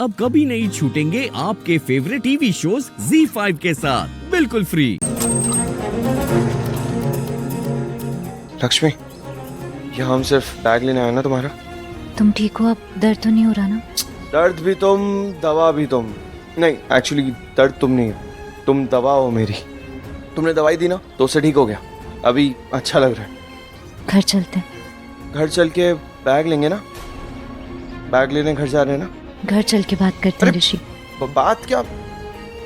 अब कभी नहीं छूटेंगे आपके फेवरेट टीवी शोज ZEE5 के साथ बिल्कुल फ्री। लक्ष्मी, ये हम सिर्फ बैग लेने आए ना तुम्हारा। तुम ठीक हो? अब दर्द तो नहीं हो रहा ना? दर्द भी तुम, दवा भी तुम। नहीं, एक्चुअली दर्द तुम नहीं हो, तुम दवा हो मेरी। तुमने दवाई दी ना तो उससे ठीक हो गया, अभी अच्छा लग रहा है। घर चलते हैं। घर चल के बैग लेंगे ना, बैग लेने घर जा रहे हैं ना। घर चल के बात करते हैं ऋषि। बात क्या?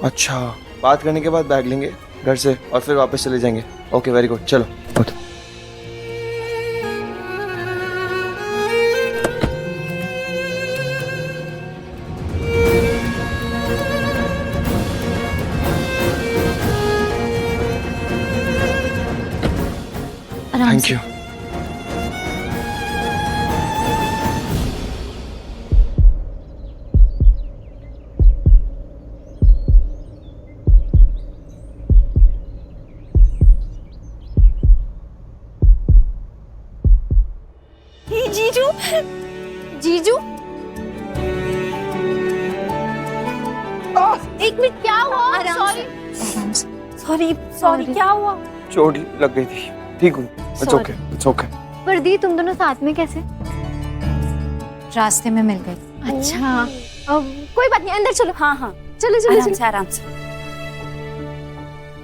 अच्छा, बात करने के बाद बैग लेंगे घर से और फिर वापस चले जाएंगे। ओके, वेरी गुड, चलो उठ। आराम थैंक से। यू। जीजू, जीजू, एक मिनट, क्या हुआ? सॉरी, आराम से। सॉरी, सॉरी, क्या हुआ? चोट लग गई थी, ठीक हूँ। It's okay, it's okay. पर दी, तुम दोनों साथ में कैसे? रास्ते में मिल गए। अच्छा, अब कोई बात नहीं, अंदर चलो। हाँ हाँ, चलो चलो आराम चलो। से, आराम से।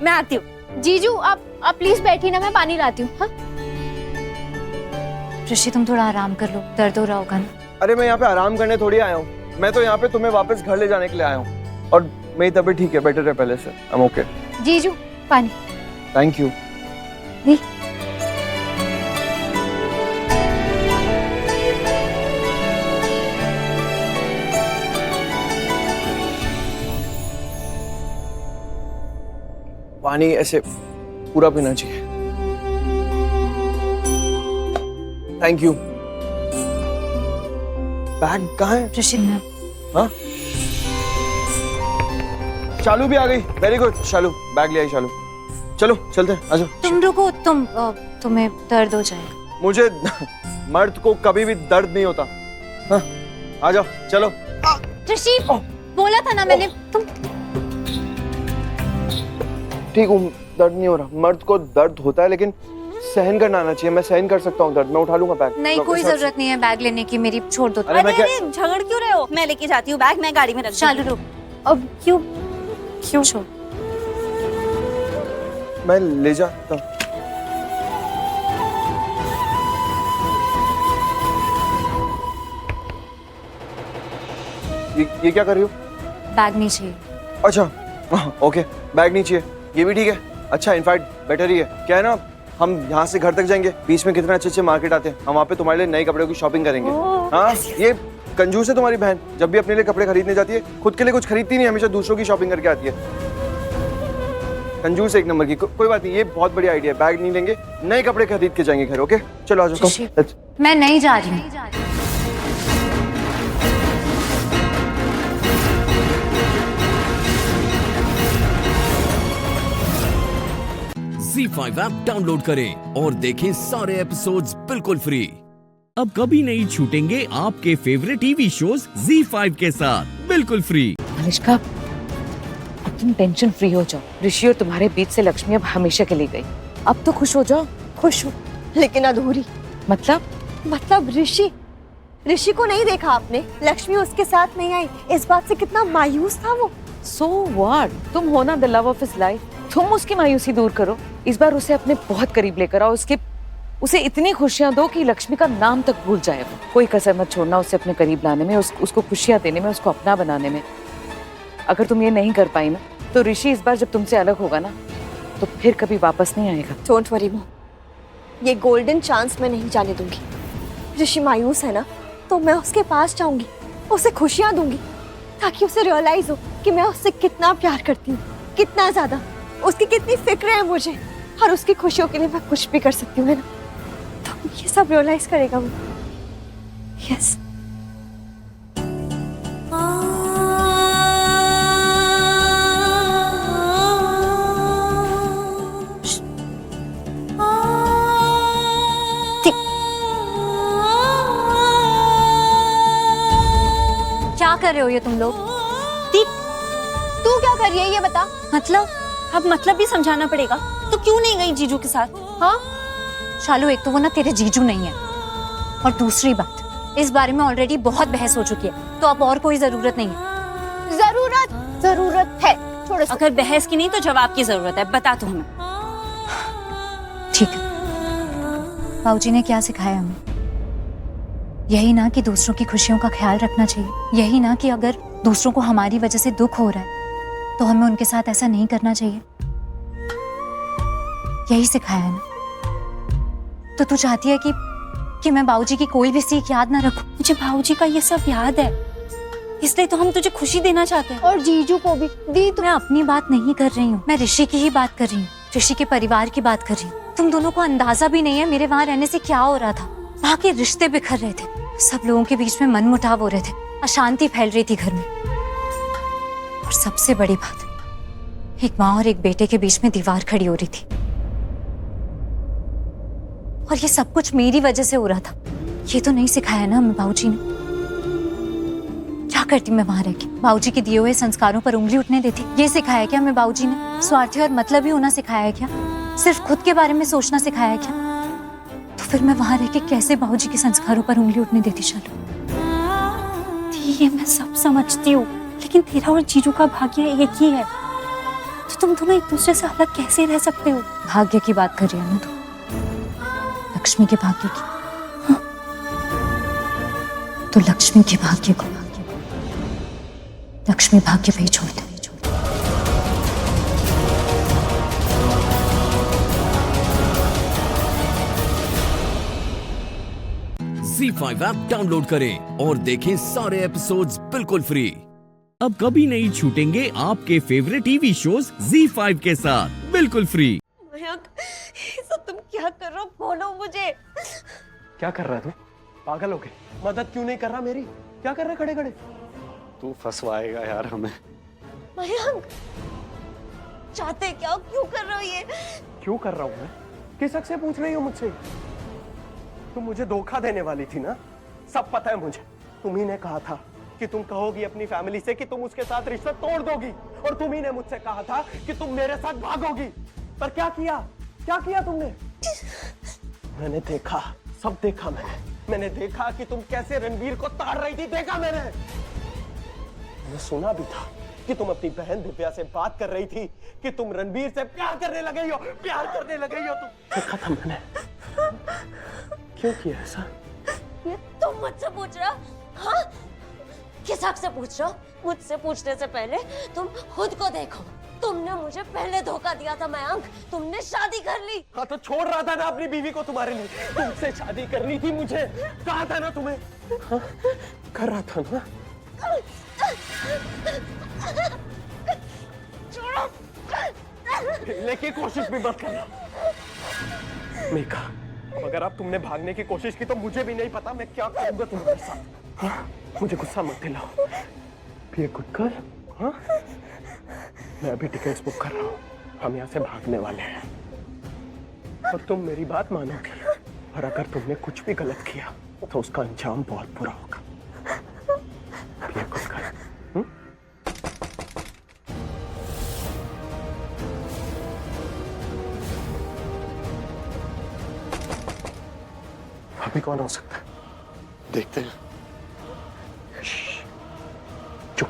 मैं आती हूँ। जीजू, आप प्लीज बैठिए ना, मैं पानी लाती हूँ। हाँ, ऋषि तुम थोड़ा आराम कर लो, दर्द हो रहा होगा ना? अरे मैं यहाँ पे आराम करने थोड़ी आया हूँ, मैं तो यहाँ पे तुम्हें वापस घर ले जाने के लिए आया हूँ। और मेरी तबीयत ठीक है, बेटर है पहले से। I am okay. जीजू, पानी। Thank you. पानी ऐसे पूरा पीना चाहिए। Thank you. बैग कहाँ है? ऋषि मैं हाँ? शालू भी आ गई, वेरी गुड। शालू बैग ले आई। शालू चलो चलते हैं, आजो। तुम रुको, तुम्हें दर्द हो जाएगा। मुझे मर्द को कभी भी दर्द नहीं होता। हाँ, आ जाओ, चलो। ऋषि, बोला था ना मैंने, तुम। ठीक हूँ, दर्द नहीं हो रहा। मर्द को दर्द होता है लेकिन सहन करना आना चाहिए। मैं सहन कर सकता हूँ दर्द, मैं उठा लूंगा बैग। नहीं, कोई जरूरत नहीं है बैग लेने की, मेरी छोड़ दो। अरे मैं क्या? झगड़ क्यों रहे हो? मैं लेके जाती हूँ बैग, मैं गाड़ी में रख। शालू रुक। अब क्यों? क्यों छोड़? मैं ले जाता हूँ। ये क्या कर रही हो? बैग नहीं चाहिए। अच्छा, ओके, बैग नहीं चाहिए, ये भी ठीक है। अच्छा, इनफैक्ट बेटर ही है। क्या है ना, हम यहाँ से घर तक जाएंगे, बीच में कितने अच्छे अच्छे मार्केट आते हैं, हम वहाँ पे तुम्हारे लिए नए कपड़ों की शॉपिंग करेंगे। हाँ, ये कंजूस है तुम्हारी बहन, जब भी अपने लिए कपड़े खरीदने जाती है खुद के लिए कुछ खरीदती नहीं, हमेशा दूसरों की शॉपिंग करके आती है। कंजूस एक नंबर की। कोई बात नहीं, ये बहुत बड़ी आइडिया है। बैग नहीं लेंगे, नए कपड़े खरीद के जाएंगे घर। ओके, चलो आ जाओ। मैं नहीं जा रही हूँ। ZEE5 ऐप डाउनलोड करें और देखें सारे एपिसोड्स बिल्कुल फ्री। अब कभी नहीं छूटेंगे आपके फेवरेट टीवी शोज ZEE5 के साथ बिल्कुल फ्री। अनुष्का, अब तुम टेंशन फ्री हो जाओ। ऋषि और तुम्हारे बीच से लक्ष्मी अब हमेशा के लिए गई। अब तो खुश हो जाओ। खुश हूँ, लेकिन अधूरी। मतलब ऋषि को नहीं देखा आपने? लक्ष्मी उसके साथ नहीं आई, इस बात से कितना मायूस था वो। सो व्हाट, तुम हो ना the love of his life, तुम उसकी मायूसी दूर करो। इस बार उसे अपने बहुत करीब लेकर आओ, उसे इतनी खुशियां दो कि लक्ष्मी का नाम तक भूल जाए वो। कोई कसर मत छोड़ना उसे अपने करीब लाने में, उसको खुशियां देने में, उसको अपना बनाने में। अगर तुम ये नहीं कर पाई ना, तो ऋषि इस बार जब तुमसे अलग होगा ना, तो फिर कभी वापस नहीं आएगा। डोंट वरी मॉम, ये गोल्डन चांस मैं नहीं जाने दूंगी। ऋषि मायूस है ना, तो मैं उसके पास जाऊंगी, उसे खुशियां दूंगी, ताकि उसे रियलाइज हो कि मैं उससे कितना प्यार करती हूँ, कितना ज्यादा, उसकी कितनी फिक्र है मुझे, और उसकी खुशियों के लिए मैं कुछ भी कर सकती हूँ, है ना? तो ये सब रियलाइज करेगा वो। यस। क्या कर रहे हो ये तुम लोग? दीप, तू क्या कर रही है ये बता। मतलब अब मतलब भी समझाना पड़ेगा। तो क्यों नहीं गई जीजू के साथ? हाँ, शालू, एक तो वो ना तेरे जीजू नहीं है, और दूसरी बात, इस बारे में ऑलरेडी बहुत बहस हो चुकी है, तो अब और कोई जरूरत नहीं है। जरूरत है। छोड़ो। अगर बहस की नहीं तो जवाब की जरूरत है, बता तू हमें। ठीक है, बाबूजी ने क्या सिखाया हमें? यही ना कि दूसरों की खुशियों का ख्याल रखना चाहिए, यही ना कि अगर दूसरों को हमारी वजह से दुख हो रहा है तो हमें उनके साथ ऐसा नहीं करना चाहिए। यही सिखाया है ना। तो तू चाहती है कि मैं बाबूजी की कोई भी सीख याद ना रखूं? मुझे भाऊजी का ये सब याद है, इसलिए तो हम तुझे खुशी देना चाहते हैं। और जीजू को भी। दी, मैं अपनी बात नहीं कर रही हूँ, मैं ऋषि की ही बात कर रही हूँ, ऋषि के परिवार की बात कर रही हूँ। तुम दोनों को अंदाजा भी नहीं है मेरे वहां रहने से क्या हो रहा था। वहां के रिश्ते बिखर रहे थे, सब लोगों के बीच में मनमुटाव हो रहे थे, अशांति फैल रही थी घर में, और सबसे बड़ी बात, एक माँ और एक बेटे के बीच में दीवार खड़ी हो रही थी। और ये सब कुछ मेरी वजह से हो रहा था। ये तो नहीं सिखाया ना हमें बाबूजी ने। क्या करती मैं वहां रह के? बाबूजी के दिए हुए संस्कारों पर उंगली उठने देती? ये सिखाया क्या हमें बाबूजी ने? स्वार्थी और मतलबी होना सिखाया है क्या? सिर्फ खुद के बारे में सोचना सिखाया है क्या? तो फिर मैं वहां रह के कैसे बाबूजी के संस्कारों पर उंगली उठने देती? शालू, ये मैं सब समझती हूँ, लेकिन तेरा और जीजू का भाग्य एक ही है, तो तुम दोनों एक दूसरे से अलग कैसे रह सकते हो? भाग्य की बात कर रही है ना तू? लक्ष्मी के भाग्य की? हाँ? तो लक्ष्मी के भाग्य को लक्ष्मी भाग्य पे ही छोड़ दे। ZEE5 ऐप डाउनलोड करें और देखें सारे एपिसोड्स बिल्कुल फ्री। अब कभी नहीं छूटेंगे आपके फेवरेट टीवी शोज ZEE5 के साथ बिल्कुल फ्री। मयंक, ये सब तुम क्या कर रहे हो? बोलो मुझे। क्या कर रहा है तू? पागल हो गई? मदद क्यों नहीं कर रहा मेरी? क्या कर रहा है खड़े खड़े? तू फंसवाएगा यार हमें। मयंक, चाहते क्या? क्यों कर रहे हो ये? क्यों कर रहा हूँ मैं? किस हक से पूछ रही हो मुझसे? तुम मुझे धोखा देने वाली थी ना? सब पता है मुझे। तुम ही ने कहा था कि तुम कहोगी अपनी फैमिली से कि तुम उसके साथ रिश्ता तोड़ दोगी, और तुम ही ने मुझसे कहा था कि तुम मेरे साथ भागोगी। पर क्या किया? क्या किया तुमने? मैंने देखा, सब देखा मैंने देखा कि तुम कैसे रणवीर को ताड़ रही थी। देखा मैंने सुना भी था कि तुम अपनी बहन दिव्या से बात कर रही थी कि तुम रणवीर से प्यार करने लगे हो, प्यार करने लगे हो। तुम देखा था मैंने। क्यों किया ऐसा? ये तुम मुझसे पूछ रहे हो? हाँ? किस हक से पूछ रहे हो? मुझसे पूछने से पहले तुम खुद को देखो। तुमने मुझे पहले धोखा दिया था मयंक, तुमने शादी कर ली। हाँ तो छोड़ रहा था ना अपनी बीवी को तुम्हारे लिए। तुमसे शादी करनी थी मुझे, कहा था ना तुम्हें। हाँ? कर रहा था ना? हिलने की कोशिश भी मत करना मेघा। अगर अब तुमने भागने की कोशिश की तो मुझे भी नहीं पता मैं क्या करूंगा तुम्हारे साथ। हाँ? मुझे गुस्सा मत दिलाओ। Be a good girl. हाँ? मैं अभी टिकट्स बुक कर रहा हूँ, हम यहाँ से भागने वाले हैं। और तुम मेरी बात मानोगी, और अगर तुमने कुछ भी गलत किया तो उसका अंजाम बहुत बुरा होगा। Be a good girl. अभी कौन हो सकता है? देखते हैं। चुप।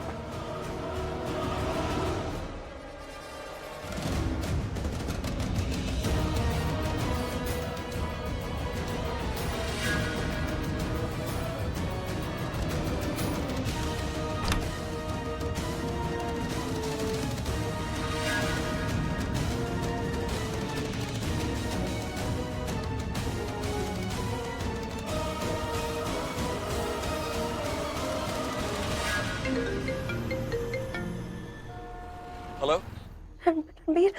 हेलो रणवीर,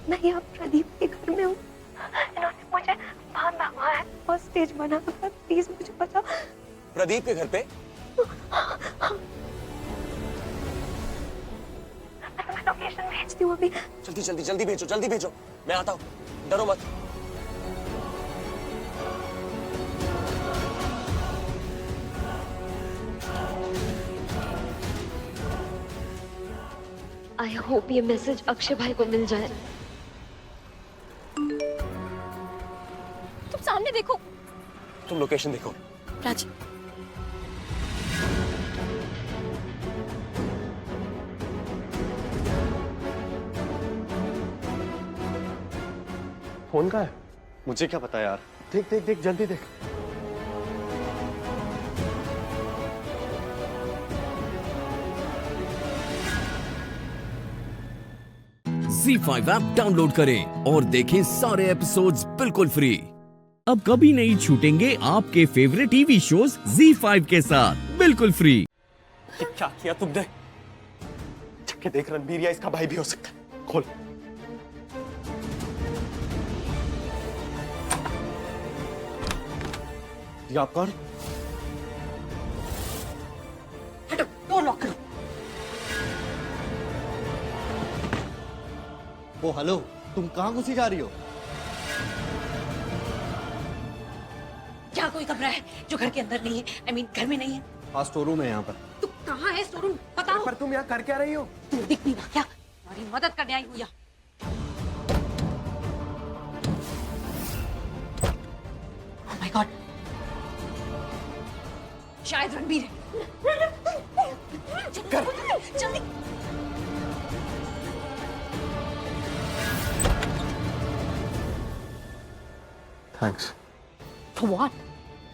मैं यहाँ प्रदीप के घर में हूँ। इन्होंने मुझे बांधा हुआ है और स्टेज बना हुआ है। प्लीज मुझे बचाओ। प्रदीप के घर पे? मैं लोकेशन भेजती हूँ अभी। जल्दी जल्दी जल्दी भेजो, जल्दी भेजो। मैं आता हूँ, डरो मत। आई होप ये मैसेज अक्षय भाई को मिल जाए। तुम सामने देखो। तुम लोकेशन देखो। प्राची, फोन कहाँ है? मुझे क्या पता यार। देख देख देख, जल्दी देख। Z5 ऐप डाउनलोड करें और देखें सारे एपिसोड्स बिल्कुल फ्री। अब कभी नहीं छूटेंगे आपके फेवरेट टीवी शोज Z5 के साथ बिल्कुल फ्री। ये क्या किया तुमने? चक्के देख, रणबीर या इसका भाई भी हो सकता है। खोल। ये आप कौन? हटो, डोर लॉक करो। ओ हेलो, तुम कहाँ घुसी जा रही हो? क्या कोई कमरा है जो घर के अंदर नहीं है? I mean, घर में नहीं है? हाँ, स्टोर रूम है यहाँ पर। तू कहाँ है? स्टोर रूम बताओ। पर तुम यहाँ कर क्या रही हो? तू दिख नहीं रहा क्या? तुम्हारी मदद करने आई हूँ यहाँ। Oh my God, शायद रणबीर है। जल्दी। Thanks. For what?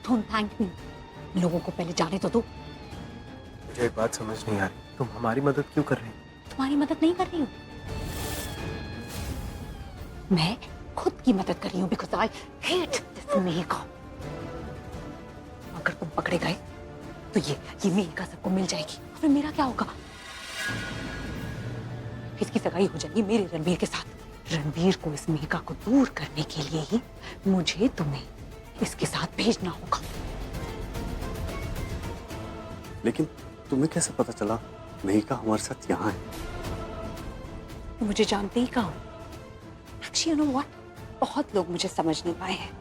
Don't thank me. लोगों को पहले जाने तो दो। मुझे एक बात समझ नहीं आ रही, तुम हमारी मदद क्यों कर रही हो? तुम्हारी मदद नहीं कर रही हूँ, मैं खुद की मदद कर रही हूँ because I hate this Megha. अगर तुम पकड़े गए तो ये मेघा सबको मिल जाएगी, फिर मेरा क्या होगा? इसकी सगाई हो जाएगी मेरे रणबीर के साथ। रणबीर को इस मेघा को दूर करने के लिए ही मुझे तुम्हें इसके साथ भेजना होगा। लेकिन तुम्हें कैसे पता चला मेघा हमारे साथ यहाँ है? मुझे जानते ही कहा। Actually, you know what? बहुत लोग मुझे समझ नहीं पाए हैं।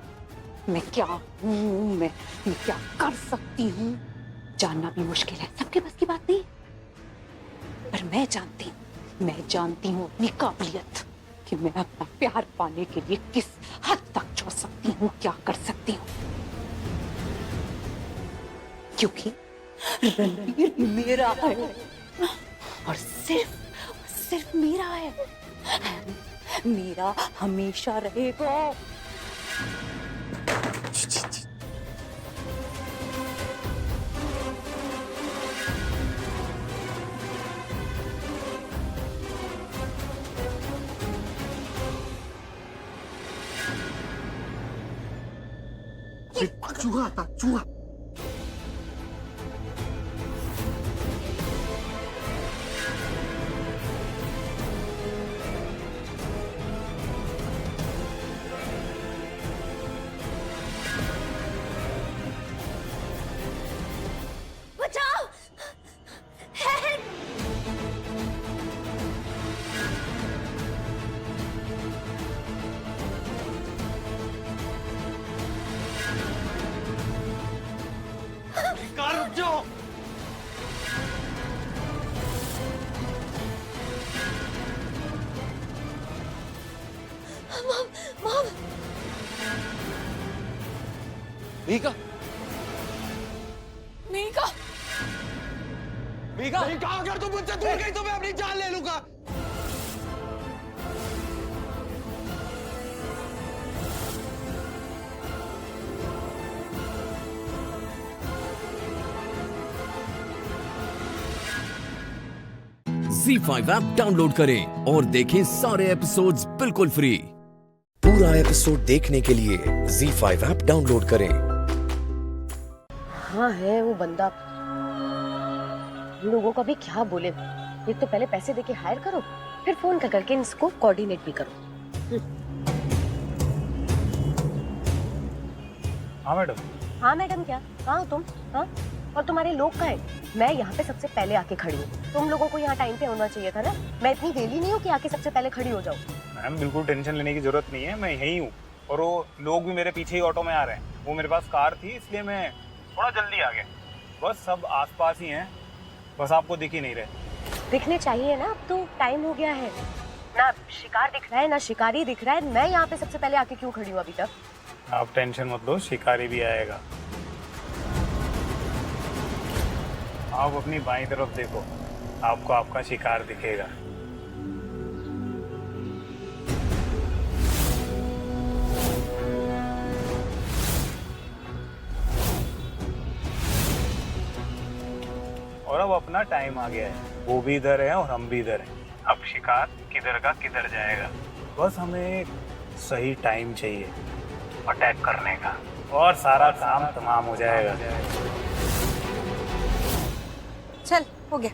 मैं क्या हूँ, मैं क्या कर सकती हूँ, जानना भी मुश्किल है। सबके बस की बात नहीं, पर मैं जानती हूँ अपनी काबिलियत कि मैं अपना प्यार पाने के लिए किस हद तक जा सकती हूँ, क्या कर सकती हूँ। क्योंकि रणबीर मेरा है और सिर्फ मेरा है, मेरा हमेशा रहेगा। चूहा था, चूहा। बचाओ! हेल्प! कार रुक जाओ। मॉम! मेघा, मेघा! मेघा, नहीं कहा, अगर तुम मुझसे दूर गई तो मैं अपनी जान ले लूंगा। Z5 ऐप डाउनलोड करें और देखें सारे एपिसोड्स बिल्कुल फ्री। पूरा एपिसोड देखने के लिए Z5 ऐप डाउनलोड करें। हाँ है वो बंदा। लोगों को भी क्या बोले, एक तो पहले पैसे देके हायर करो, फिर फोन कर करके इसको कोऑर्डिनेट भी करो। हाँ मैडम। हाँ मैडम, क्या कहाँ हो तुम? हाँ, और तुम्हारे लोग कहाँ हैं? मैं यहाँ पे सबसे पहले आके खड़ी हूँ, तुम लोगों को यहाँ टाइम पे होना चाहिए था ना। मैं इतनी वेली नहीं हूँ कि आके सबसे पहले खड़ी हो जाऊँ। मैम बिल्कुल टेंशन लेने की जरूरत नहीं है, मैं यहीं हूँ और वो लोग भी मेरे पीछे ही ऑटो में आ रहे हैं। वो मेरे पास कार थी इसलिए मैं थोड़ा जल्दी आ गया। बस सब आसपास ही हैं, बस आपको दिख ही नहीं रहे। दिखने चाहिए ना, अब तो टाइम हो गया है ना। शिकार दिख रहा है ना शिकारी दिख रहा है। मैं यहाँ पे सबसे पहले आके क्यों खड़ी हूँ अभी तक? आप टेंशन मत लो, शिकारी भी आएगा। आप अपनी बाईं तरफ देखो, आपको आपका शिकार दिखेगा। और अब अपना टाइम आ गया है, वो भी इधर है और हम भी इधर हैं। अब शिकार किधर का किधर जाएगा, बस हमें एक सही टाइम चाहिए अटैक करने का, और सारा काम तमाम हो जाएगा। चल हो गया।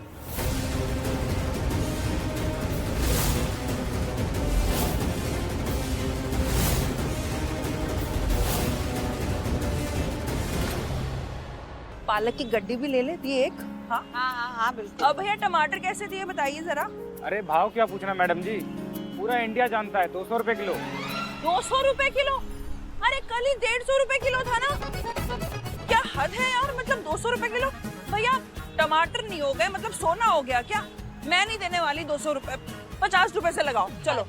पालक की गड्डी भी ले ले दी एक। हाँ हाँ हाँ हाँ बिल्कुल। अब भैया टमाटर कैसे दिए बताइए जरा। अरे भाव क्या पूछना मैडम जी, पूरा इंडिया जानता है 200 रुपए किलो। 200 रुपए किलो? अरे कल ही 150 रुपए किलो था ना, क्या हद है यार। मतलब 200 रुपए किलो भैया, टमाटर नहीं हो गए मतलब सोना हो गया क्या? मैं नहीं देने वाली 200 रुपए, 50 रुपए से लगाओ चलो।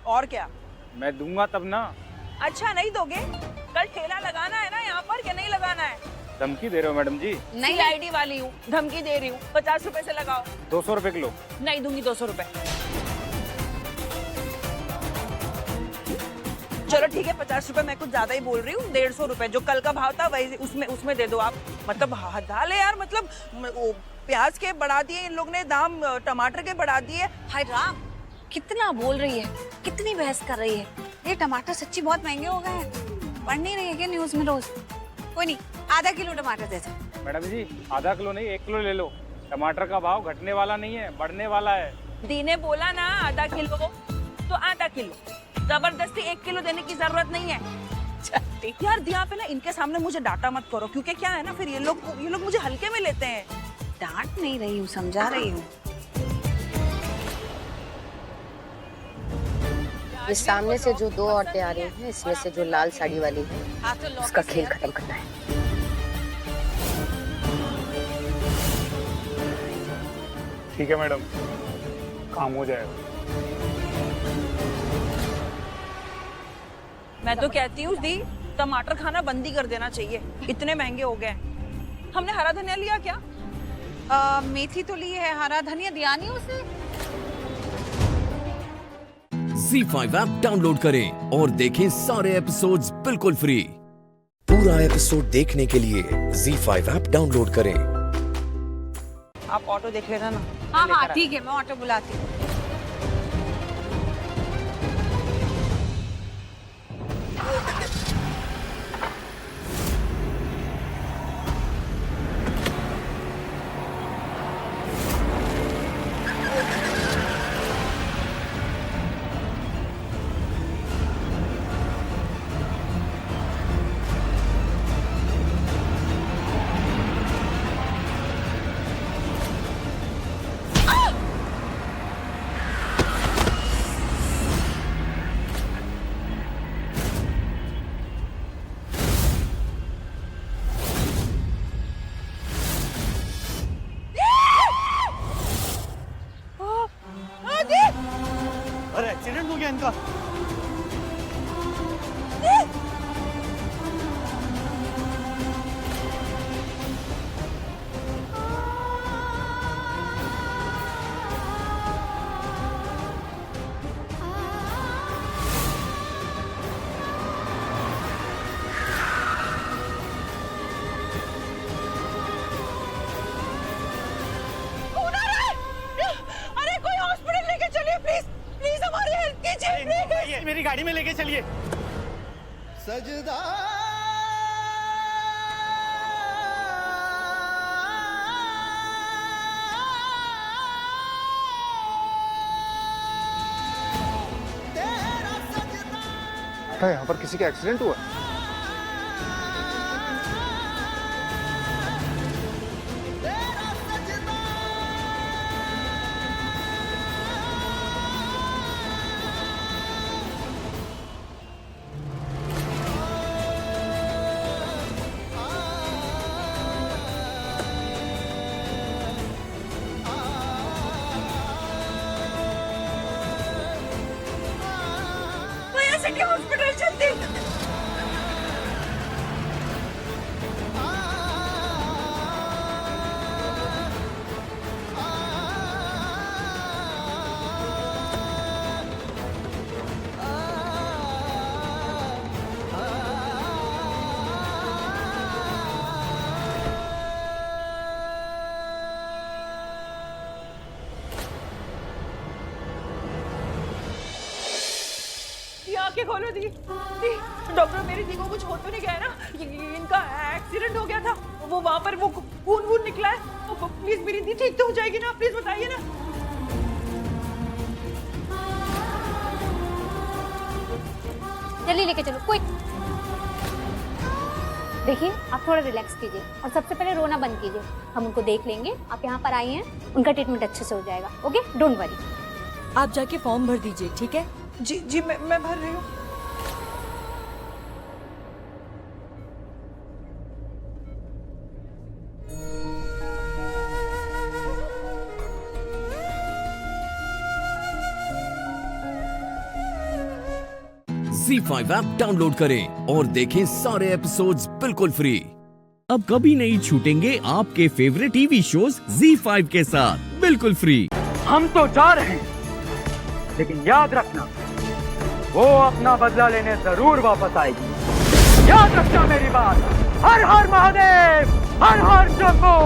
और क्या? मैं दूंगा तब ना। अच्छा नहीं दोगे? कल ठेला लगाना है ना यहाँ पर, क्या नहीं लगाना है? धमकी दे रहे हो मैडम जी? नहीं आईडी वाली हूँ, धमकी दे रही हूँ। 50 रुपए से लगाओ। 200 रुपए किलो नहीं दूंगी 200 रुपए। चलो ठीक है 50 रुपए, मैं कुछ ज्यादा ही बोल रही हूँ। 150 रुपए जो कल का भाव था वही उसमें दे दो आप। मतलब हद है यार, मतलब प्याज के बढ़ा दिए इन लोग ने दाम, टमाटर के बढ़ा दिए। हाय राम, कितना बोल रही है, कितनी बहस कर रही है। ये टमाटर सच्ची बहुत महंगे हो गए हैं। पढ़ नहीं रही है क्या न्यूज में रोज? कोई नहीं, आधा किलो टमाटर दे दो। मैडम जी आधा किलो नहीं 1 किलो ले लो, टमाटर का भाव घटने वाला नहीं है, बढ़ने वाला है। दी ने बोला ना आधा किलो तो आधा किलो, जबरदस्ती 1 किलो देने की जरूरत नहीं है। यार दिया पे ना इनके सामने मुझे डांटा मत करो, क्योंकि क्या है ना फिर ये लोग मुझे हल्के में लेते हैं। डांट नहीं रही हूँ, समझा रही हूँ। ये सामने से जो 2 औरतें आ रही हैं, इसमें से जो लाल साड़ी वाली है उसका खेल खत्म करना है। ठीक है मैडम, काम हो जाएगा। मैं तो कहती हूँ दी, टमाटर खाना बंद ही कर देना चाहिए, इतने महंगे हो गए। हमने हरा धनिया लिया क्या? मेथी तो ली है, हरा धनिया दिया नहीं उसे। ZEE5 ऐप डाउनलोड करें और देखें सारे एपिसोड्स बिल्कुल फ्री। पूरा एपिसोड देखने के लिए ZEE5 ऐप डाउनलोड करें। आप ऑटो देख लेना ना। हाँ हाँ ठीक है, मैं ऑटो बुलाती हूँ। अरे एक्सीडेंट हो गया इनका। अरे कोई हॉस्पिटल लेके चलिए प्लीज, प्लीज हमारी हेल्प कीजिए। मेरी गाड़ी में लेके चलिए। सजदा यहाँ पर किसी का एक्सीडेंट हुआ? सकती। आंखें खोलो दी। डॉक्टर मेरी दी को कुछ हो तो नहीं गया है ना? इनका एक्सीडेंट हो गया था, वो वहां पर वो खून वून निकला है। प्लीज मेरी दी ठीक तो हो जाएगी ना? प्लीज बताइए ना। जल्दी लेके चलो कोई। देखिए आप थोड़ा रिलैक्स कीजिए और सबसे पहले रोना बंद कीजिए। हम उनको देख लेंगे। आप यहाँ पर आई हैं, उनका ट्रीटमेंट अच्छे से हो जाएगा। Okay, don't worry. आप जाके फॉर्म भर दीजिए, ठीक है? जी जी मैं भर रही हूँ। ZEE5 ऐप डाउनलोड करें और देखें सारे एपिसोड्स बिल्कुल फ्री। अब कभी नहीं छूटेंगे आपके फेवरेट टीवी शोज ZEE5 के साथ बिल्कुल फ्री। हम तो जा रहे हैं, लेकिन याद रखना वो अपना बदला लेने जरूर वापस आएगी। याद रखना मेरी बात। हर हर महादेव, हर हर शंभू।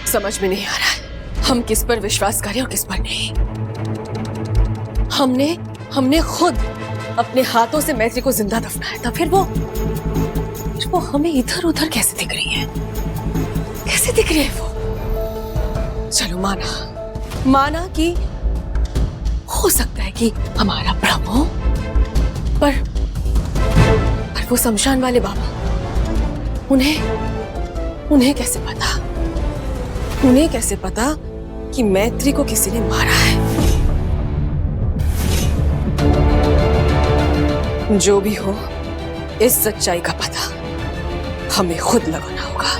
समझ में नहीं आ रहा है हम किस पर विश्वास करें और किस पर नहीं। हमने खुद अपने हाथों से मैत्री को जिंदा दफनाया था, फिर वो हमें इधर उधर कैसे दिख रही है? कैसे दिख रही है वो? चलो माना कि हो सकता है कि हमारा भ्रम हो, पर वो शमशान वाले बाबा, उन्हें कैसे पता? उन्हें कैसे पता कि मैत्री को किसी ने मारा है? जो भी हो, इस सच्चाई का पता हमें खुद लगाना होगा।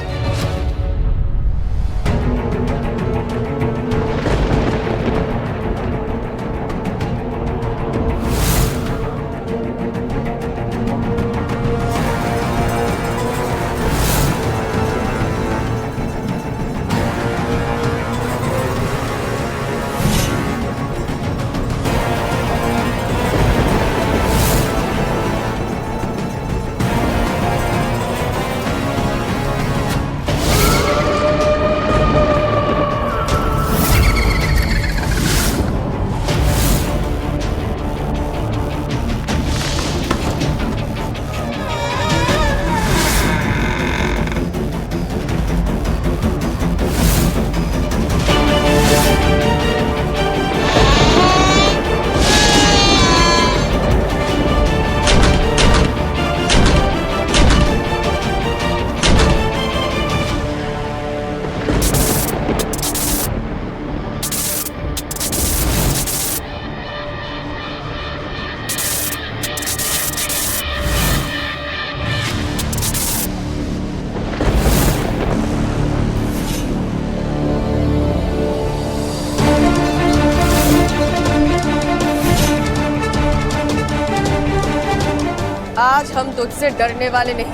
आज हम तुझसे डरने वाले नहीं।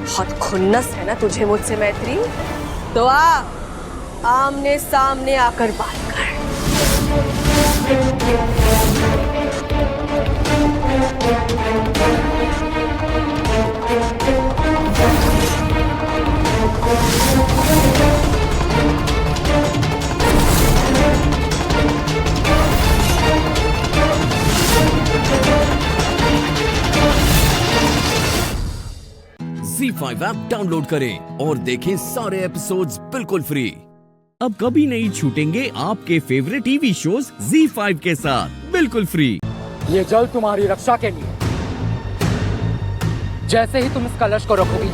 बहुत खुन्नस है ना तुझे मुझसे मैत्री? तो आमने सामने आकर बात कर। ZEE5 ऐप डाउनलोड करें और देखें सारे एपिसोड्स बिल्कुल फ्री। अब कभी नहीं छूटेंगे आपके फेवरेट टीवी शोज ZEE5 के साथ बिल्कुल फ्री। ये जल तुम्हारी रक्षा के लिए। जैसे ही तुम इस कलश को रखोगी,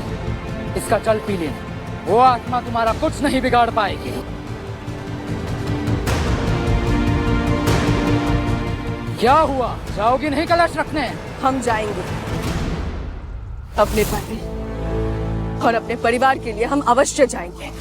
इसका जल पी लेना, वो आत्मा तुम्हारा कुछ नहीं बिगाड़ पाएगी। क्या हुआ, जाओगी नहीं कलश रखने? हम जाएंगे। अपने पति और अपने परिवार के लिए हम अवश्य जाएंगे।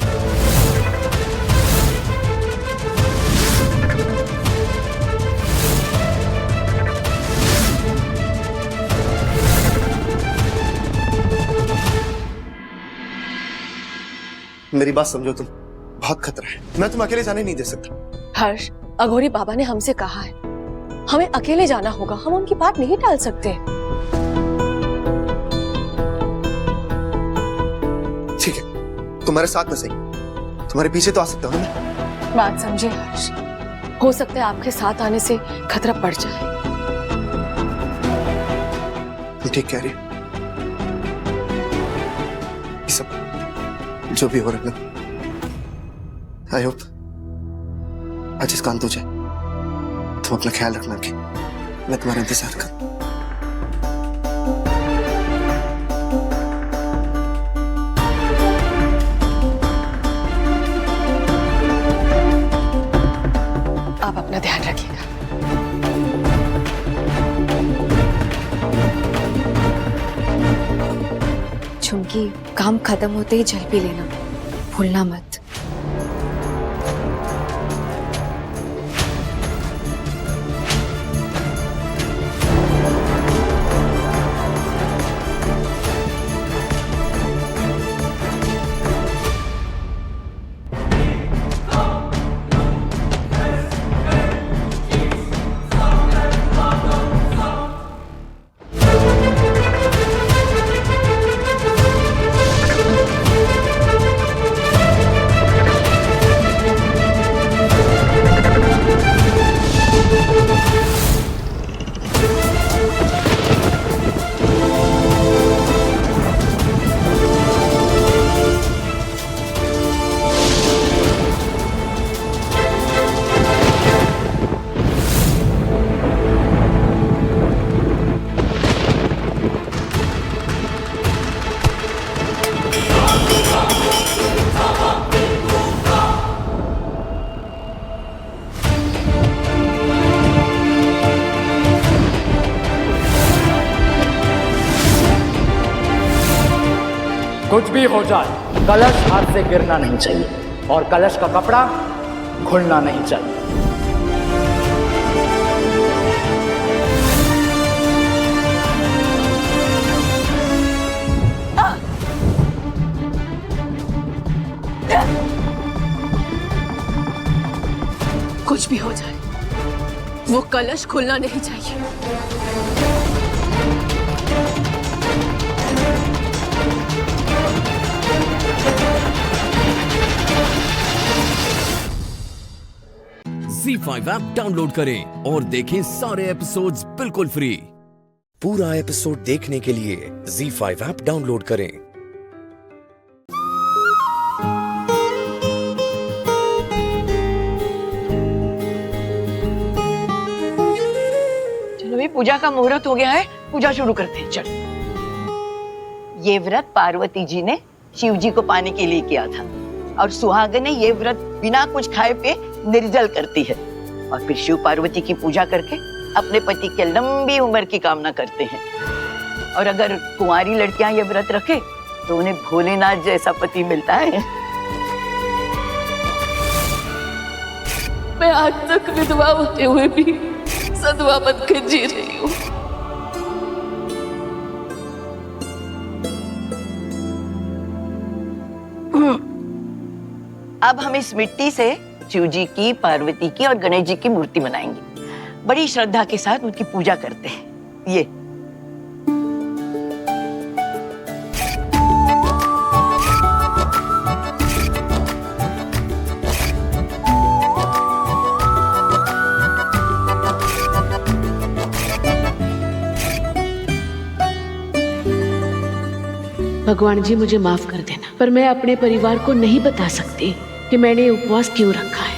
मेरी बात समझो तुम, बहुत खतरा है, मैं तुम अकेले जाने नहीं दे सकता। हर्ष, अघोरी बाबा ने हमसे कहा है हमें अकेले जाना होगा, हम उनकी बात नहीं टाल सकते। ठीक है, तुम्हारे साथ में सही, तुम्हारे पीछे तो आ सकता हूँ मैं। बात समझे हर्ष, हो सकता है आपके साथ आने से खतरा बढ़ जाए। तुम ठीक कह रही हो। ये सब जो भी हो रहा है, आई होप आज इसका अंत हो जाए। तुम अपना ख्याल रखना कि मैं तुम्हारा इंतजार करूं। आप अपना ध्यान रखिएगा। झुमकी, काम खत्म होते ही जल पी लेना, भूलना मत। कुछ भी हो जाए, कलश हाथ से गिरना नहीं चाहिए और कलश का कपड़ा खुलना नहीं चाहिए। कुछ भी हो जाए, वो कलश खुलना नहीं चाहिए। Z5 ऐप डाउनलोड करें और देखें सारे एपिसोड्स बिल्कुल फ्री। पूरा एपिसोड देखने के लिए Z5 ऐप डाउनलोड करें। चलो भाई, पूजा का मुहूर्त हो गया है, पूजा शुरू करते हैं। चलो। ये व्रत पार्वती जी ने शिव जी को पाने के लिए किया था और सुहागने ये व्रत बिना कुछ खाए पे निर्जल करती है और फिर शिव पार्वती की पूजा करके अपने पति के लंबी उम्र की कामना करते हैं। और अगर कुंवारी लड़कियां ये व्रत रखे तो उन्हें भोलेनाथ जैसा पति मिलता है। मैं आज तक विधवा होते हुए भी सदवा बन के जी रही हूँ। अब हम इस मिट्टी से शिव जी की, पार्वती की और गणेश जी की मूर्ति बनाएंगे। बड़ी श्रद्धा के साथ उनकी पूजा करते हैं। ये भगवान जी मुझे माफ कर देना, पर मैं अपने परिवार को नहीं बता सकती कि मैंने ये उपवास क्यों रखा है।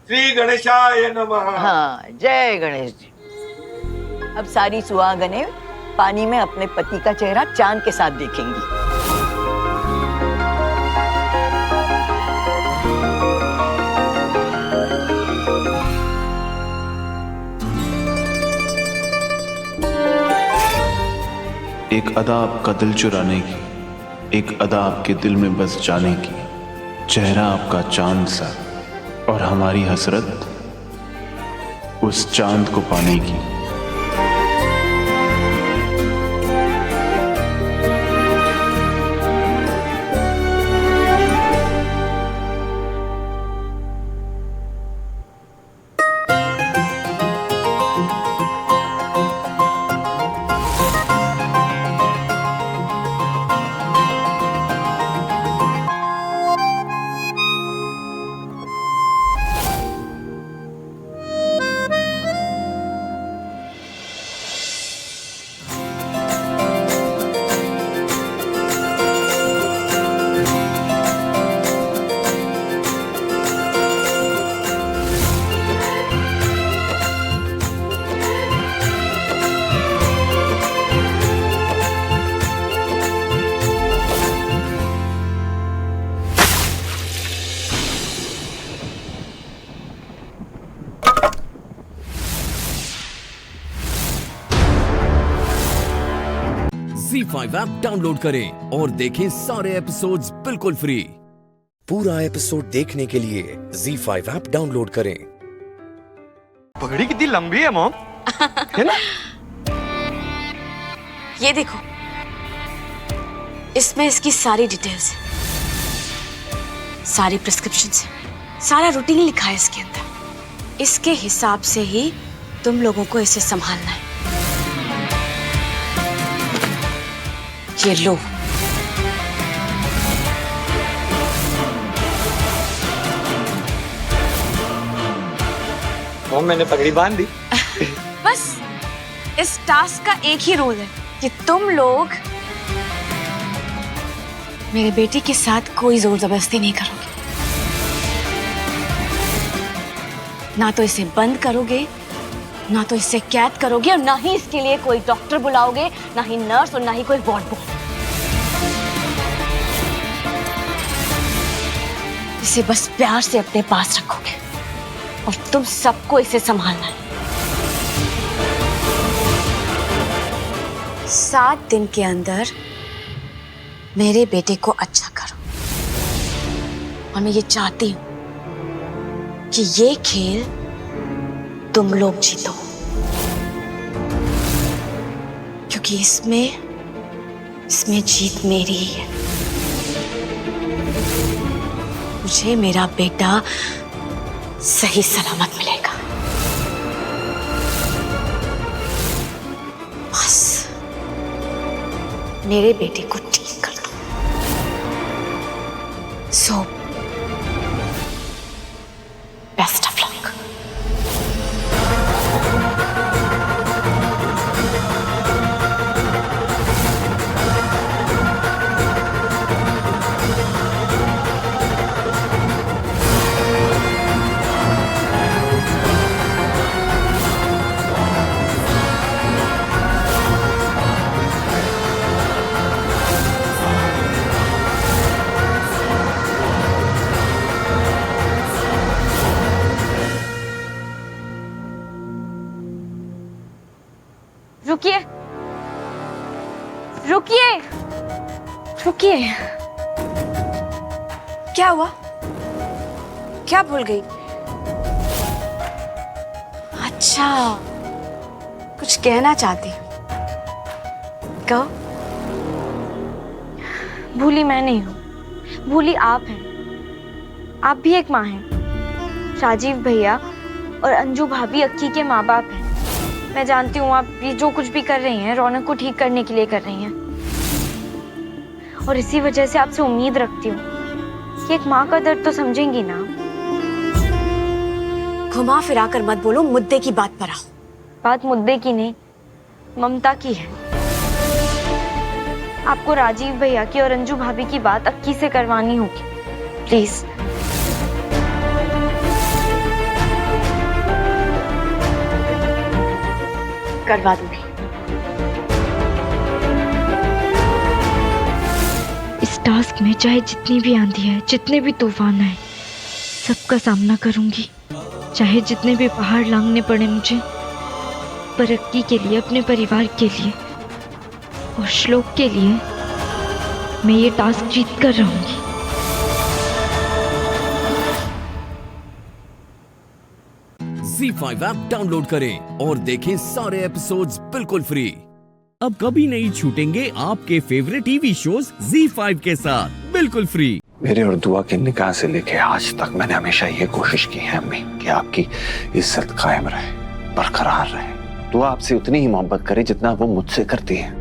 श्री गणेशाय नमः। हाँ, जय गणेश जी। अब सारी सुहागनें पानी में अपने पति का चेहरा चांद के साथ देखेंगी। एक अदा आपका दिल चुराने की, एक अदा आपके दिल में बस जाने की, चेहरा आपका चांद सा और हमारी हसरत उस चांद को पाने की। ZEE5 ऐप डाउनलोड करें और देखें सारे एपिसोड्स बिल्कुल फ्री। पूरा एपिसोड देखने के लिए ZEE5 ऐप डाउनलोड करें। पगड़ी कितनी लंबी है मॉम, है ना? ये देखो, इसमें इसकी सारी डिटेल्स, सारी प्रिस्क्रिप्शंस, सारा रूटीन लिखा है इसके अंदर। इसके हिसाब से ही तुम लोगों को इसे संभालना है। ये लो। मॉम, मैंने पगड़ी बांध दी। बस इस टास्क का एक ही रूल है कि तुम लोग मेरे बेटे के साथ कोई जोर जबरदस्ती नहीं करोगे। ना तो इसे बंद करोगे, ना तो इससे कैद करोगे, और ना ही इसके लिए कोई डॉक्टर बुलाओगे, ना ही नर्स, और ना ही कोई वार्ड बॉय। इसे बस प्यार से अपने पास रखोगे और तुम सबको इसे संभालना है। 7 दिन के अंदर मेरे बेटे को अच्छा करो, और मैं ये चाहती हूं कि ये खेल तुम लोग जीतो, क्योंकि इसमें जीत मेरी ही है। मुझे मेरा बेटा सही सलामत मिलेगा। बस मेरे बेटे को ठीक कर दो। So best of luck. रुकिए, रुकिए, रुकिए। क्या हुआ? क्या भूल गई? अच्छा, कुछ कहना चाहती? कहो। भूली मैं नहीं हूँ, भूली आप हैं। आप भी एक माँ हैं। राजीव भैया और अंजू भाभी अक्की के माँ बाप हैं। मैं जानती हूँ आप ये जो कुछ भी कर रही हैं रौनक को ठीक करने के लिए कर रही हैं, और इसी वजह से आपसे उम्मीद रखती हूँ कि एक माँ का दर्द तो समझेंगी ना। घुमा फिरा कर मत बोलो, मुद्दे की बात पर आओ। बात मुद्दे की नहीं, ममता की है। आपको राजीव भैया की और अंजू भाभी की बात अक्की से करवानी होगी, प्लीज। करवा दूंगी। इस टास्क में चाहे जितनी भी आंधी है, जितने भी तूफान आए, सबका सामना करूंगी। चाहे जितने भी पहाड़ लांघने पड़े मुझे, पर अक्की के लिए, अपने परिवार के लिए और श्लोक के लिए मैं ये टास्क जीत कर रहूंगी। ZEE5 ऐप डाउनलोड करें और देखें सारे एपिसोड्स बिल्कुल फ्री। अब कभी नहीं छूटेंगे आपके फेवरेट टीवी शोज ZEE5 के साथ बिल्कुल फ्री। मेरे और दुआ के निकाह से लेके आज तक मैंने हमेशा ये कोशिश की है अम्मी कि आपकी इज्जत कायम रहे, बरकरार रहे। दुआ आपसे उतनी ही मोहब्बत करे जितना वो मुझसे करती है।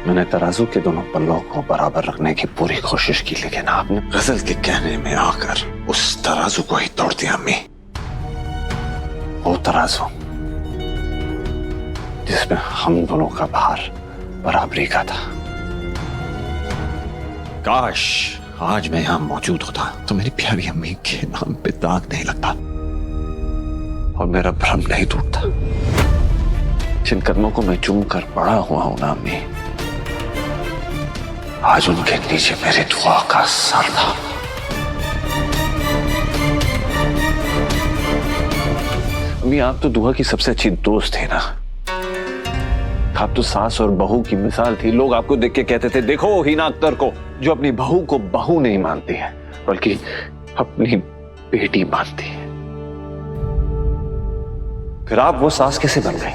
मैंने तराजू के दोनों पल्लों को बराबर रखने की पूरी कोशिश की, लेकिन आपने गजल के कहने में आकर उस तराजू को ही तोड़ दिया अम्मी। वो तराजू जिसमें हम दोनों का भार बराबरी का था। काश आज मैं यहाँ मौजूद होता तो मेरी प्यारी अम्मी के नाम पे दाग नहीं लगता और मेरा भ्रम नहीं टूटता। जिन कदमों को मैं चूम कर बड़ा हुआ हूं ना अम्मी, आज उनके नीचे मेरी दुआ का सर था। अम्मी आप तो दुआ की सबसे अच्छी दोस्त थे ना। आप तो सास और बहू की मिसाल थी। लोग आपको देख के कहते थे, देखो हिना अख्तर को, जो अपनी बहू को बहू नहीं मानती है बल्कि अपनी बेटी मानती है। फिर आप वो सास कैसे बन गई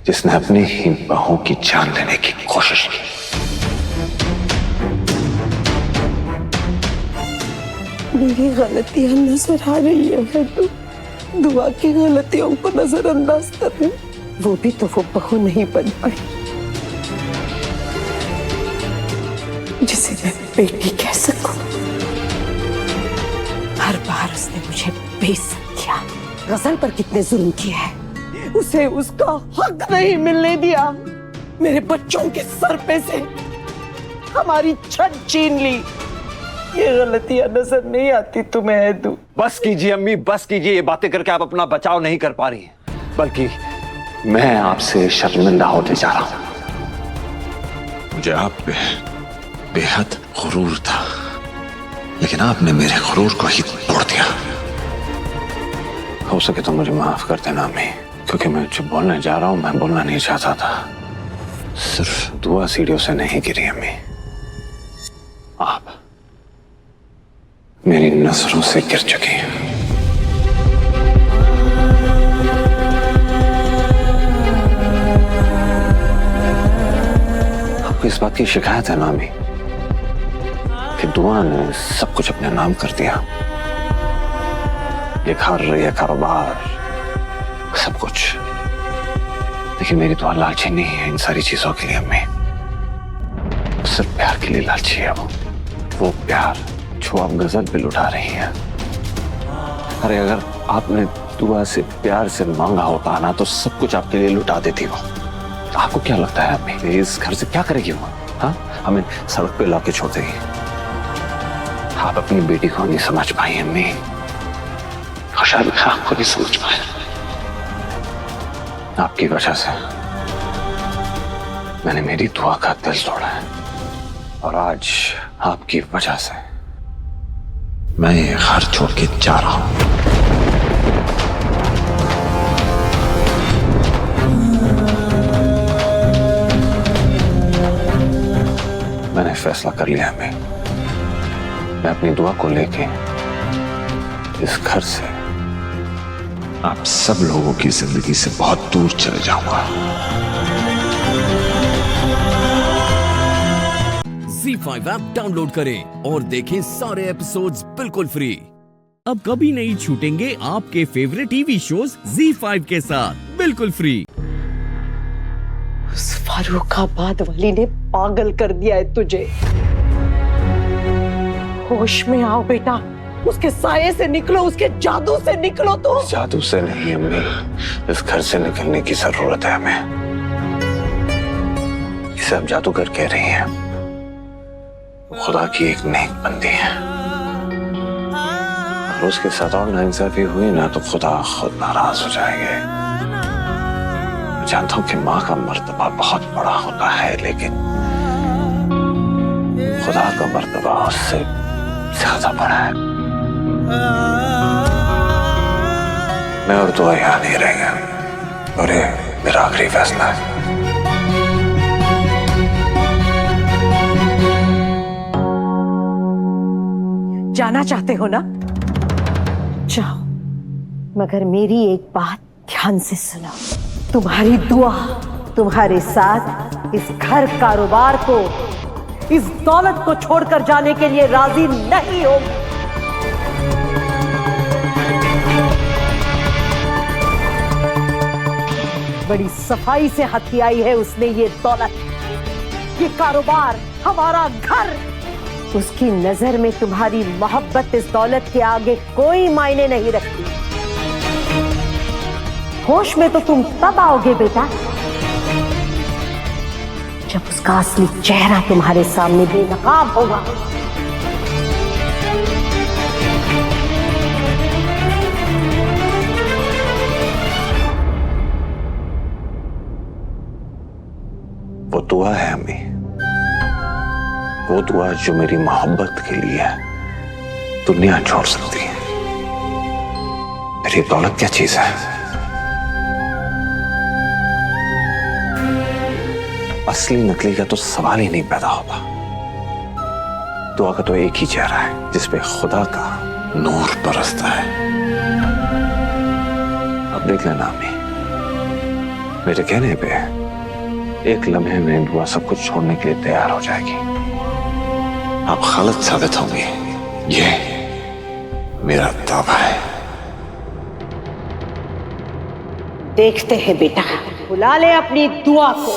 जिसने अपनी ही बहू की जान लेने की कोशिश की? मेरी गलतियां नजर आ रही है, मैं तो दुआ की गलतियों को नजरअंदाज करूं। वो भी तो वो बहू नहीं बन पाई जिसे मैं बेटी कह सकूं। हर बार उसने मुझे बेइज्जत किया। गजल पर कितने जुल्म किया है, उसे उसका हक नहीं मिलने दिया। मेरे बच्चों के सर पे से हमारी छत छीन ली। ये गलतियां नजर नहीं आती तुम्हें ऐदू? बस कीजिए अम्मी, बस कीजिए। ये बातें करके आप अपना बचाव नहीं कर पा रही हैं, बल्कि मैं आपसे शर्मिंदा होते जा रहा हूं। मुझे आप पे बेहद गुरूर था, लेकिन आपने मेरे गुरूर को ही तोड़ दिया। हो सके तो मुझे माफ कर देना अम्मी, क्योंकि मैं जो बोलने जा रहा हूं मैं बोलना नहीं चाहता था। सिर्फ दुआ सीढ़ियों से नहीं गिरी अम्मी, आप मेरी नजरों से गिर चुकी हैं। आपको इस बात की शिकायत है ना अम्मी कि दुआ ने सब कुछ अपने नाम कर दिया? ये घर, ये कारोबार, सब कुछ। लेकिन मेरी दुआ लालची नहीं है इन सारी चीजों के लिए अम्मी। सिर्फ प्यार के लिए लालची है वो प्यार जो आप गजल पे लुटा रही हैं। अरे अगर आपने दुआ से प्यार से मांगा होता ना तो सब कुछ आपके लिए लुटा देती वो। आपको क्या लगता है अम्मी इस घर से क्या करेगी वो? हाँ, हमें सड़क पे लाके छोड़ देगी। आप अपनी बेटी को नहीं समझ पाई अम्मी, और शायद मैं आपको नहीं समझ पाया। आपकी वजह से मैंने मेरी दुआ का दिल तोड़ा है, और आज आपकी वजह से मैं ये घर छोड़ के जा रहा हूं। मैंने फैसला कर लिया है। मैं अपनी दुआ को लेके इस घर से, आप सब लोगों की जिंदगी से बहुत दूर चले जाऊंगा। ZEE5 ऐप डाउनलोड करें और देखें सारे एपिसोड्स बिल्कुल फ्री। अब कभी नहीं छूटेंगे आपके फेवरेट टीवी शोज ZEE5 के साथ बिल्कुल फ्री। उस फारूकाबाद वाली ने पागल कर दिया है तुझे। होश में आओ बेटा, उसके साये से निकलो, उसके जादू से निकलो। तो जादू से नहीं अम्मी, इस घर से निकलने की जरूरत है हमें। इसे आप जादूगर कह रही हैं, खुदा की एक नेक बंदी है। अगर उसके साथ और नाइंसाफी हुई ना तो खुदा खुद नाराज हो जाएंगे। मैं जानता हूं कि माँ का मर्तबा बहुत बड़ा होता है, लेकिन खुदा का मर्तबा उससे ज्यादा बड़ा है। मैं और दुआ यहाँ नहीं रहेंगे और ये मेरा आखिरी फैसला है। जाना चाहते हो ना, जाओ, मगर मेरी एक बात ध्यान से सुनो। तुम्हारी दुआ तुम्हारे साथ इस घर कारोबार को, इस दौलत को छोड़कर जाने के लिए राजी नहीं होगी। बड़ी सफाई से हथियाई है उसने ये दौलत, ये कारोबार, हमारा घर। उसकी नजर में तुम्हारी मोहब्बत इस दौलत के आगे कोई मायने नहीं रखती। होश में तो तुम तब आओगे बेटा जब उसका असली चेहरा तुम्हारे सामने बेनकाब होगा। वो दुआ है अम्मी, वो दुआ जो मेरी मोहब्बत के लिए दुनिया छोड़ सकती है। मेरी दौलत क्या चीज है? असली नकली का तो सवाल ही नहीं पैदा होता। दुआ का तो एक ही चेहरा है जिसपे खुदा का नूर बरसता है। अब देख लेना अम्मी, मेरे कहने पे एक लम्हे में दुआ सब कुछ छोड़ने के लिए तैयार हो जाएगी। आप गलत साबित होंगे, ये मेरा दावा है। देखते हैं बेटा, बुला ले अपनी दुआ को।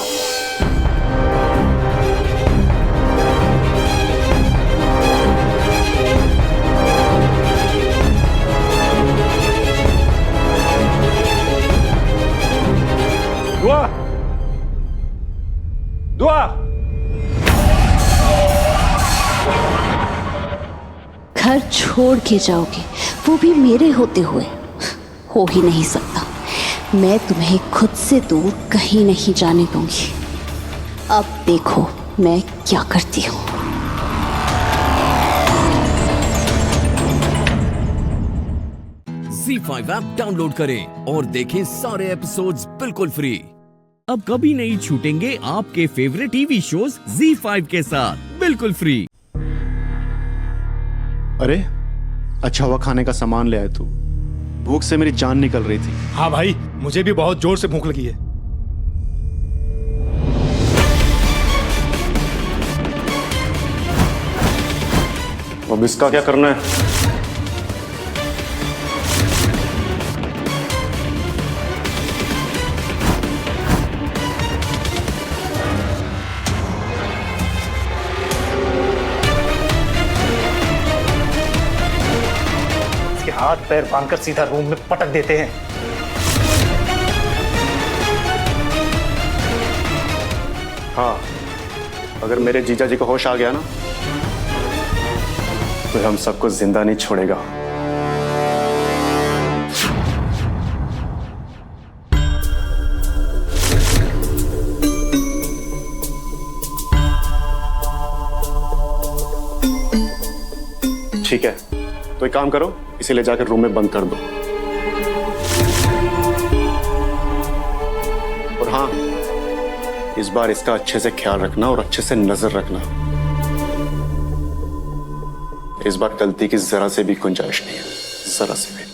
दुआ, दुआ। घर छोड़ के जाओगे, वो भी मेरे होते हुए? हो ही नहीं सकता। मैं तुम्हें खुद से दूर कहीं नहीं जाने दूंगी। अब देखो मैं क्या करती हूँ। ZEE5 ऐप डाउनलोड करें और देखें सारे एपिसोड्स बिल्कुल फ्री। अब कभी नहीं छूटेंगे आपके फेवरेट टीवी शोज ZEE5 के साथ बिल्कुल फ्री। अरे अच्छा हुआ खाने का सामान ले आए तू, भूख से मेरी जान निकल रही थी। हाँ भाई, मुझे भी बहुत जोर से भूख लगी है। अब इसका क्या करना है? हाथ पैर बांधकर सीधा रूम में पटक देते हैं। हाँ, अगर मेरे जीजा जी को होश आ गया ना तो हम सबको जिंदा नहीं छोड़ेगा। ठीक है, तो एक काम करो, इसे ले जाकर रूम में बंद कर दो। और हाँ, इस बार इसका अच्छे से ख्याल रखना और अच्छे से नजर रखना। इस बार गलती की जरा से भी गुंजाइश नहीं है, जरा से भी।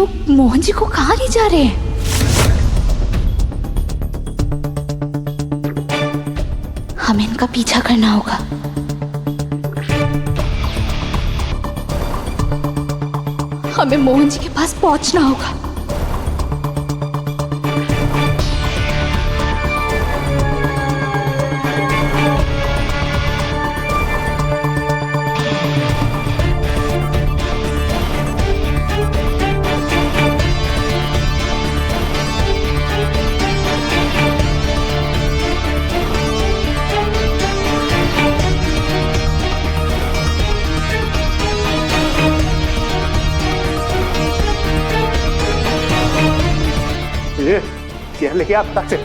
लोग मोहन जी को कहाँ ले जा रहे हैं? हमें इनका पीछा करना होगा। हमें मोहन जी के पास पहुंचना होगा। ये चेयर लेके आप तक से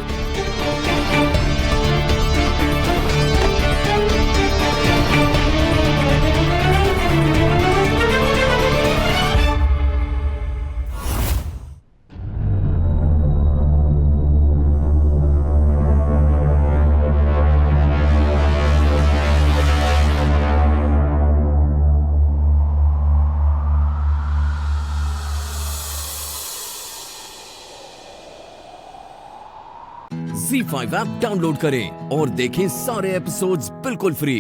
ZEE5 ऐप डाउनलोड करें और देखें सारे एपिसोड्स बिल्कुल फ्री।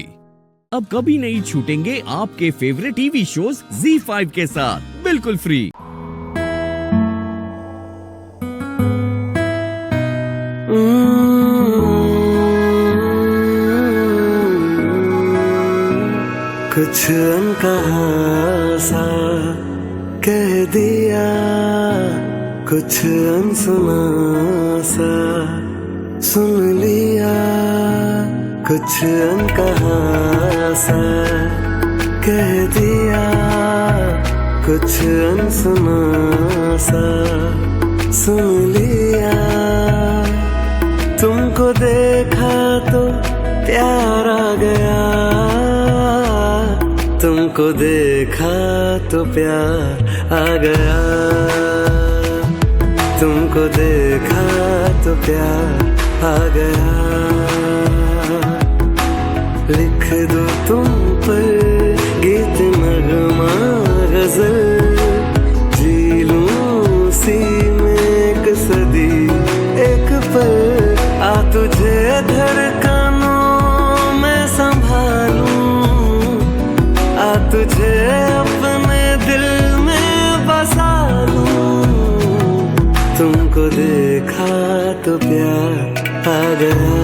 अब कभी नहीं छूटेंगे आपके फेवरेट टीवी शोज ZEE5 के साथ बिल्कुल फ्री। कुछ अनकहा सा कह दिया, कुछ अनसुना सा सुन लिया, कुछ अनकहा सा कह दिया, कुछ अनसुना सा सुन लिया। तुमको देखा तो प्यार आ गया, तुमको देखा तो प्यार आ गया, तुमको देखा तो प्यार आ गया। लिख दो तुम पर गीत नगमा गजल, जी लूं उसी में एक सदी एक पल। आ तुझे धड़कनों में संभालूं, आ तुझे अपने दिल में बसा लूं। तुमको देखा तो प्यार आ गया,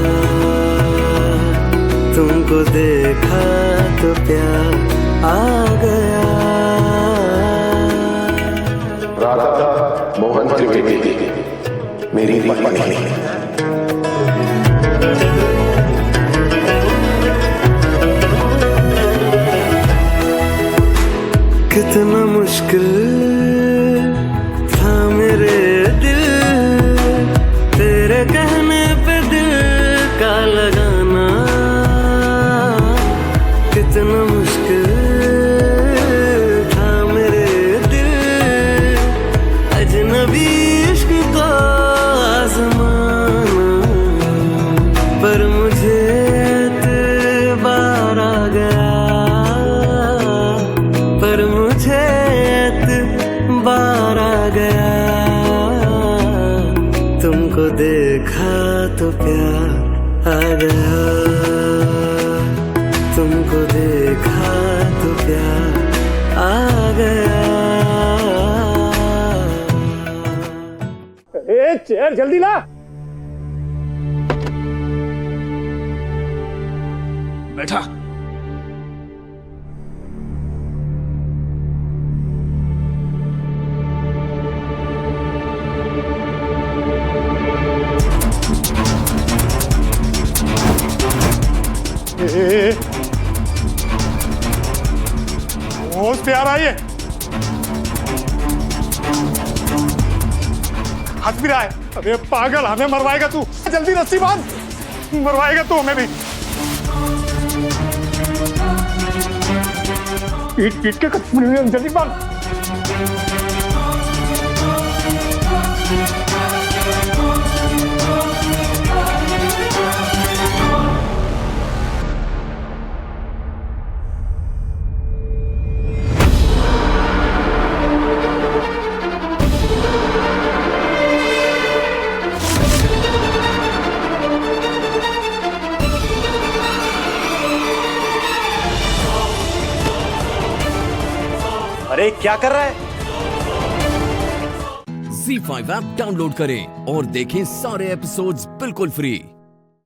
तुमको देखा तो प्यार आ गया। राधा मोहन त्रिवेदी मेरी पत्नी। कितना मुश्किल था मेरे दिल, तेरे कहने पे दिल का लगाना। कितना मुश्किल था मेरे दिल, अजनबी इश्क को आजमाना। पर मुझे एतबार आ गया, पर मुझे एतबार आ गया। तुमको देखा तो प्यार आ गया, तुमको देखा तो प्यार आ गया। ए चेयर जल्दी ला। बैठा। होश पे आ रहा है, हंस भी रहा है। अबे पागल, हमें मरवाएगा तू। जल्दी रस्सी बांध, मरवाएगा तू हमें भी। पीट पीट के खत्म, जल्दी बांध। अरे क्या कर रहा है? Z5 ऐप डाउनलोड करें और देखें सारे एपिसोड्स बिल्कुल फ्री।